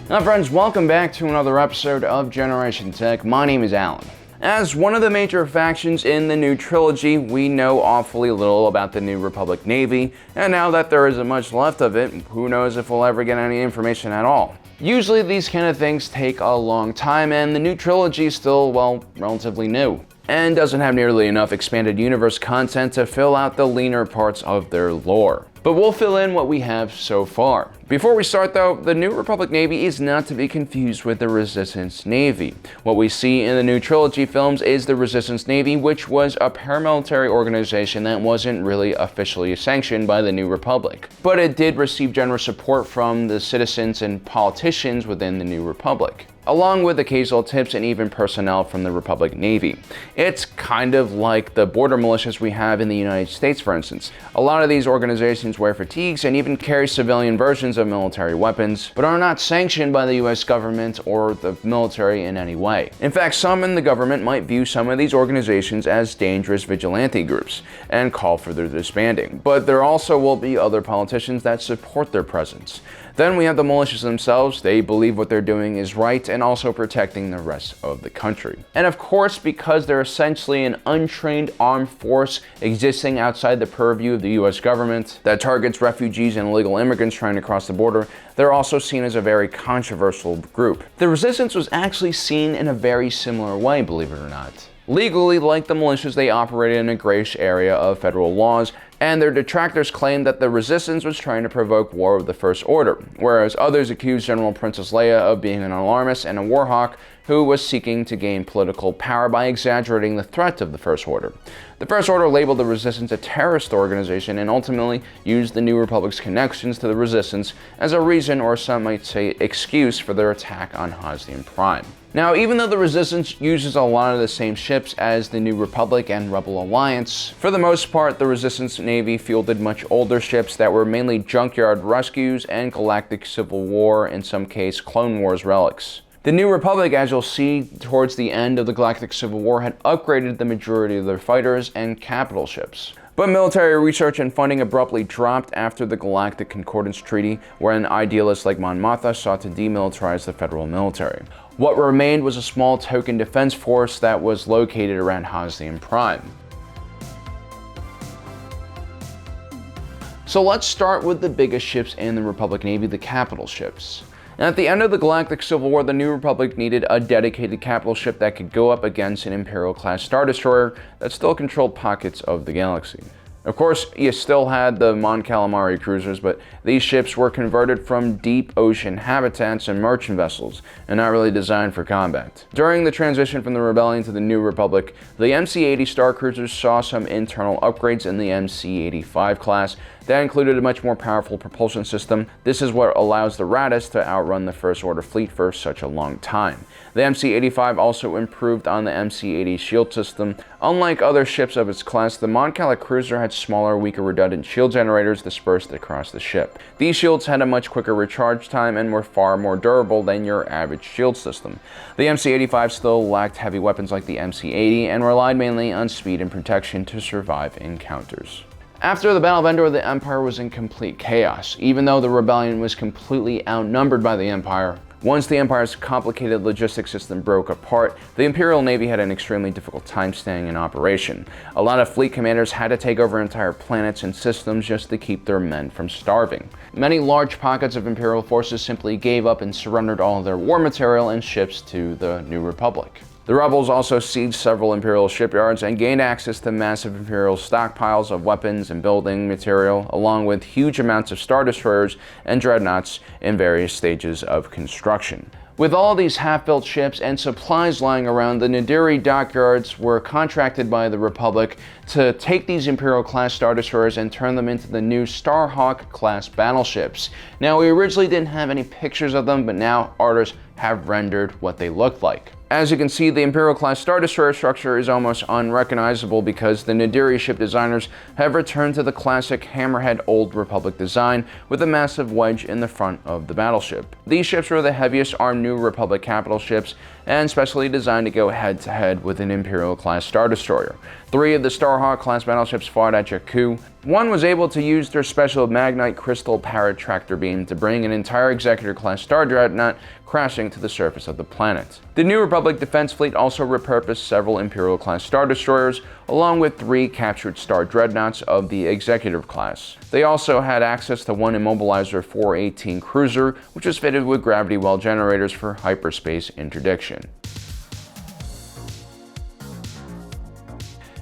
Now friends, welcome back to another episode of Generation Tech. My name is Alan. As one of the major factions in the new trilogy, we know awfully little about the New Republic Navy, and now that there isn't much left of it, who knows if we'll ever get any information at all. Usually these kind of things take a long time, and the new trilogy is still, well, relatively new, and doesn't have nearly enough expanded universe content to fill out the leaner parts of their lore. But we'll fill in what we have so far. Before we start though, the New Republic Navy is not to be confused with the Resistance Navy. What we see in the new trilogy films is the Resistance Navy, which was a paramilitary organization that wasn't really officially sanctioned by the New Republic. But it did receive generous support from the citizens and politicians within the New Republic, along with occasional tips and even personnel from the Republic Navy. It's kind of like the border militias we have in the United States, for instance. A lot of these organizations wear fatigues and even carry civilian versions of military weapons, but are not sanctioned by the US government or the military in any way. In fact, some in the government might view some of these organizations as dangerous vigilante groups and call for their disbanding. But there also will be other politicians that support their presence. Then we have the militias themselves. They believe what they're doing is right and also protecting the rest of the country. And of course, because they're essentially an untrained armed force existing outside the purview of the US government that targets refugees and illegal immigrants trying to cross the border, they're also seen as a very controversial group. The Resistance was actually seen in a very similar way, believe it or not. Legally, like the militias, they operated in a grayish area of federal laws, and their detractors claimed that the Resistance was trying to provoke war with the First Order, whereas others accused General Princess Leia of being an alarmist and a war hawk who was seeking to gain political power by exaggerating the threat of the First Order. The First Order labeled the Resistance a terrorist organization and ultimately used the New Republic's connections to the Resistance as a reason, or some might say excuse, for their attack on Hosnian Prime. Now, even though the Resistance uses a lot of the same ships as the New Republic and Rebel Alliance, for the most part, the Resistance Navy fielded much older ships that were mainly junkyard rescues and Galactic Civil War, in some case Clone Wars relics. The New Republic, as you'll see towards the end of the Galactic Civil War, had upgraded the majority of their fighters and capital ships. But military research and funding abruptly dropped after the Galactic Concordance Treaty, where an idealist like Mon Mothma sought to demilitarize the federal military. What remained was a small token defense force that was located around Hosnian Prime. So let's start with the biggest ships in the Republic Navy, the capital ships. And at the end of the Galactic Civil War, the New Republic needed a dedicated capital ship that could go up against an Imperial-class Star Destroyer that still controlled pockets of the galaxy. Of course, you still had the Mon Calamari cruisers, but these ships were converted from deep ocean habitats and merchant vessels, and not really designed for combat. During the transition from the Rebellion to the New Republic, the MC-80 Star Cruisers saw some internal upgrades in the MC-85 class that included a much more powerful propulsion system. This is what allows the Raddus to outrun the First Order fleet for such a long time. The MC-85 also improved on the MC-80 shield system. Unlike other ships of its class, the Mon Cala cruiser had smaller, weaker, redundant shield generators dispersed across the ship. These shields had a much quicker recharge time and were far more durable than your average shield system. The MC-85 still lacked heavy weapons like the MC-80 and relied mainly on speed and protection to survive encounters. After the Battle of Endor, the Empire was in complete chaos. Even though the Rebellion was completely outnumbered by the Empire, once the Empire's complicated logistics system broke apart, the Imperial Navy had an extremely difficult time staying in operation. A lot of fleet commanders had to take over entire planets and systems just to keep their men from starving. Many large pockets of Imperial forces simply gave up and surrendered all of their war material and ships to the New Republic. The rebels also sieged several Imperial shipyards and gained access to massive Imperial stockpiles of weapons and building material, along with huge amounts of Star Destroyers and Dreadnoughts in various stages of construction. With all these half-built ships and supplies lying around, the Nadiri dockyards were contracted by the Republic to take these Imperial-class Star Destroyers and turn them into the new Starhawk-class battleships. Now, we originally didn't have any pictures of them, but now artists have rendered what they looked like. As you can see, the Imperial-class Star Destroyer structure is almost unrecognizable because the Nadiri ship designers have returned to the classic hammerhead Old Republic design with a massive wedge in the front of the battleship. These ships were the heaviest armed New Republic capital ships and specially designed to go head-to-head with an Imperial-class Star Destroyer. 3 of the Starhawk-class battleships fought at Jakku. 1 was able to use their special Magnite Crystal Parrot tractor beam to bring an entire Executor-class Star Dreadnought crashing to the surface of the planet. The New Republic Defense Fleet also repurposed several Imperial-class Star Destroyers, along with 3 captured Star Dreadnoughts of the Executive class. They also had access to 1 Immobilizer 418 cruiser, which was fitted with gravity well generators for hyperspace interdiction.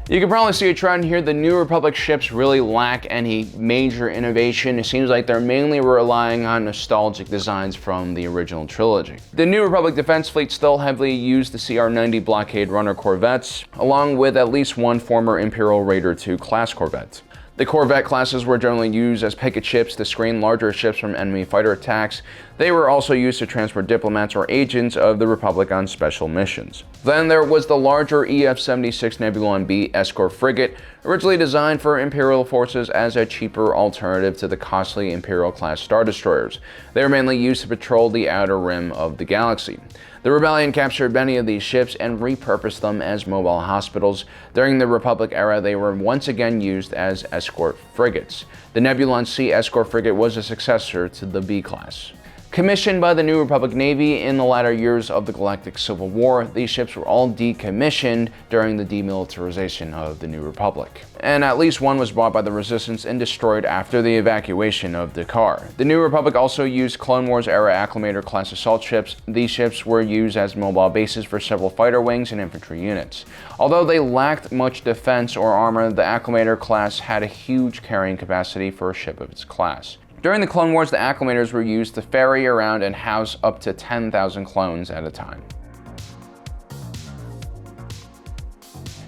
You can probably see a trend here. The New Republic ships really lack any major innovation. It seems like they're mainly relying on nostalgic designs from the original trilogy. The New Republic Defense Fleet still heavily used the CR-90 blockade runner corvettes, along with at least 1 former Imperial Raider II class corvette. The Corvette classes were generally used as picket ships to screen larger ships from enemy fighter attacks. They were also used to transport diplomats or agents of the Republic on special missions. Then there was the larger EF-76 Nebulon B escort frigate, originally designed for Imperial forces as a cheaper alternative to the costly Imperial-class Star Destroyers. They were mainly used to patrol the outer rim of the galaxy. The Rebellion captured many of these ships and repurposed them as mobile hospitals. During the Republic era, they were once again used as escort frigates. The Nebulon C escort frigate was a successor to the B class. Commissioned by the New Republic Navy in the latter years of the Galactic Civil War, these ships were all decommissioned during the demilitarization of the New Republic. And at least 1 was bought by the Resistance and destroyed after the evacuation of Dakar. The New Republic also used Clone Wars era Acclamator class assault ships. These ships were used as mobile bases for several fighter wings and infantry units. Although they lacked much defense or armor, the Acclamator class had a huge carrying capacity for a ship of its class. During the Clone Wars, the Acclamators were used to ferry around and house up to 10,000 clones at a time.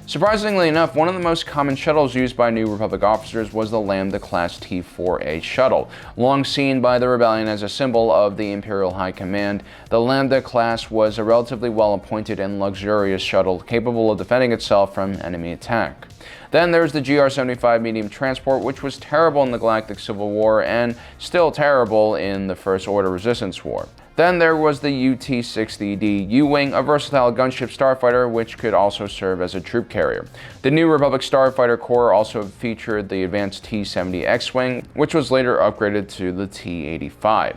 Surprisingly enough, one of the most common shuttles used by New Republic officers was the Lambda-class T-4A shuttle. Long seen by the Rebellion as a symbol of the Imperial High Command, the Lambda class was a relatively well-appointed and luxurious shuttle capable of defending itself from enemy attack. Then there's the GR-75 medium transport, which was terrible in the Galactic Civil War and still terrible in the First Order Resistance War. Then there was the UT-60D U-Wing, a versatile gunship starfighter which could also serve as a troop carrier. The New Republic Starfighter Corps also featured the advanced T-70 X-Wing, which was later upgraded to the T-85.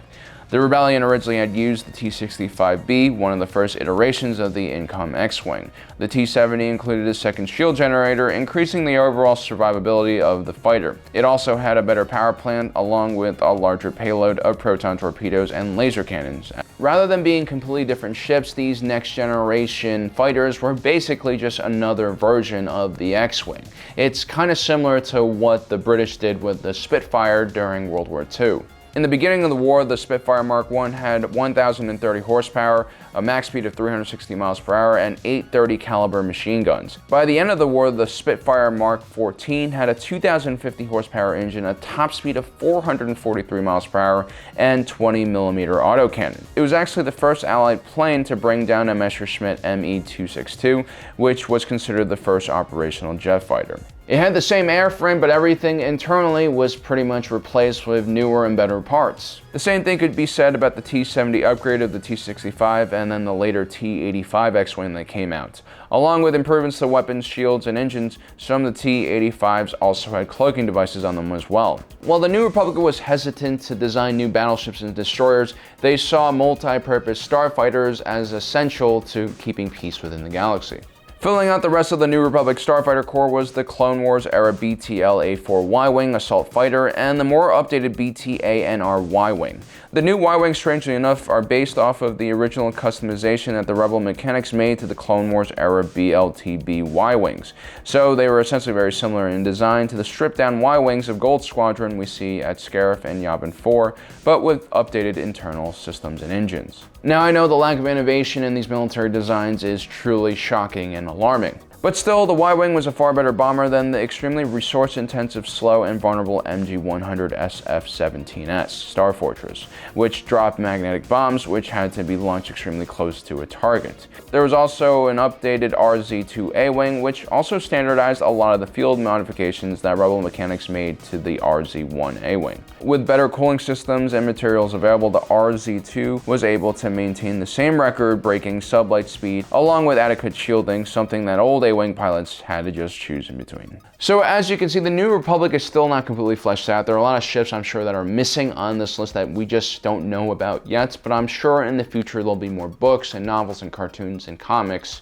The Rebellion originally had used the T-65B, one of the first iterations of the Incom X-Wing. The T-70 included a second shield generator, increasing the overall survivability of the fighter. It also had a better power plant, along with a larger payload of proton torpedoes and laser cannons. Rather than being completely different ships, these next-generation fighters were basically just another version of the X-Wing. It's kind of similar to what the British did with the Spitfire during World War II. In the beginning of the war, the Spitfire Mark I had 1,030 horsepower, a max speed of 360 miles per hour, and 830 caliber machine guns. By the end of the war, the Spitfire Mark XIV had a 2,050 horsepower engine, a top speed of 443 miles per hour, and 20mm autocannon. It was actually the first Allied plane to bring down a Messerschmitt Me-262, which was considered the first operational jet fighter. It had the same airframe, but everything internally was pretty much replaced with newer and better parts. The same thing could be said about the T-70 upgrade of the T-65 and then the later T-85 X-Wing that came out. Along with improvements to weapons, shields, and engines, some of the T-85s also had cloaking devices on them as well. While the New Republic was hesitant to design new battleships and destroyers, they saw multi-purpose starfighters as essential to keeping peace within the galaxy. Filling out the rest of the New Republic Starfighter Corps was the Clone Wars era BTL-A4 Y-Wing assault fighter and the more updated BT-ANR Y-Wing. The new Y-Wings, strangely enough, are based off of the original customization that the Rebel mechanics made to the Clone Wars era BLTB Y-Wings. So they were essentially very similar in design to the stripped-down Y-Wings of Gold Squadron we see at Scarif and Yavin 4, but with updated internal systems and engines. Now I know the lack of innovation in these military designs is truly shocking and alarming, But still, the Y-Wing was a far better bomber than the extremely resource-intensive, slow, and vulnerable MG-100 SF-17S Star Fortress, which dropped magnetic bombs which had to be launched extremely close to a target. There was also an updated RZ-2A wing, which also standardized a lot of the field modifications that Rebel mechanics made to the RZ-1A wing. With better cooling systems and materials available, the RZ-2 was able to maintain the same record-breaking sublight speed along with adequate shielding, something that old A-wing pilots had to just choose in between. So as you can see, the New Republic is still not completely fleshed out. There are a lot of ships I'm sure that are missing on this list that we just don't know about yet, but I'm sure in the future there'll be more books and novels and cartoons and comics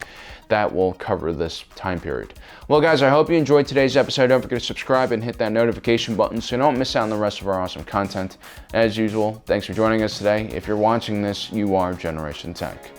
that will cover this time period. Well guys, I hope you enjoyed today's episode. Don't forget to subscribe and hit that notification button so you don't miss out on the rest of our awesome content. As usual, thanks for joining us today. If you're watching this, you are Generation Tech.